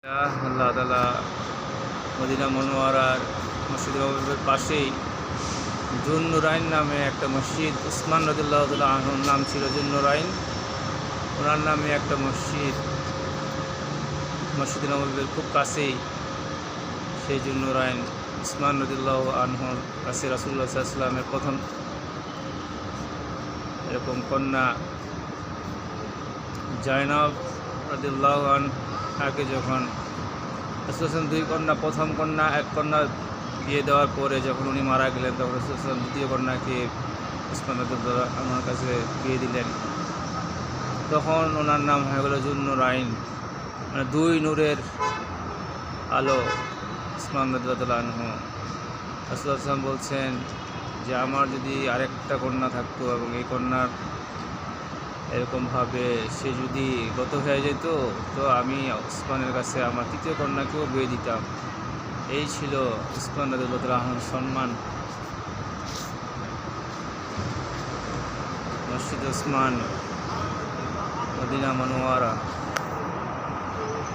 আল্লাহ তাআলা মদিনা মনোয়ারার মসজিদ নববীর পাশেই জুন নুরাইন নামে একটা মসজিদ, উসমান রাদিয়াল্লাহু তাআলা আনহুর নাম ছিল জুন নুরাইন। ওনার নামে একটা মসজিদ নববীর খুব কাছেই সেই জুন নুরাইন উসমান রাদিয়াল্লাহু আনহুর কাছে রাসূলুল্লাহ সাল্লাল্লাহু আলাইহি ওয়াসাল্লামের প্রথম এরকম কন্যা জায়নব রাদিয়াল্লাহু আনহাকে যখন রাসূলুল্লাহ দুই কন্যা, প্রথম কন্যা এক কন্যা বিয়ে দেওয়ার পরে যখন উনি মারা গেলেন, তখন রাসূলুল্লাহ দ্বিতীয় কন্যাকে উসমান রাদিয়াল্লাহু আনহুর কাছে বিয়ে দিলেন। তখন ওনার নাম হয়ে গেল জুন নুরাইন, মানে দুই নূরের আলো উসমান রাদিয়াল্লাহু আনহু। রাসূলুল্লাহ বলছেন যে আমার যদি আরেকটা কন্যা থাকতো এবং এই কন্যার এরকমভাবে সে যদি গত হয়ে যেত, তো আমি উসমানের কাছে আমার তৃতীয় কন্যাকেও বিয়ে দিতাম। এই ছিল উসমান রাদিয়াল্লাহু আনহুর সম্মান। মসজিদ উসমান, মদিনা মনোয়ারা।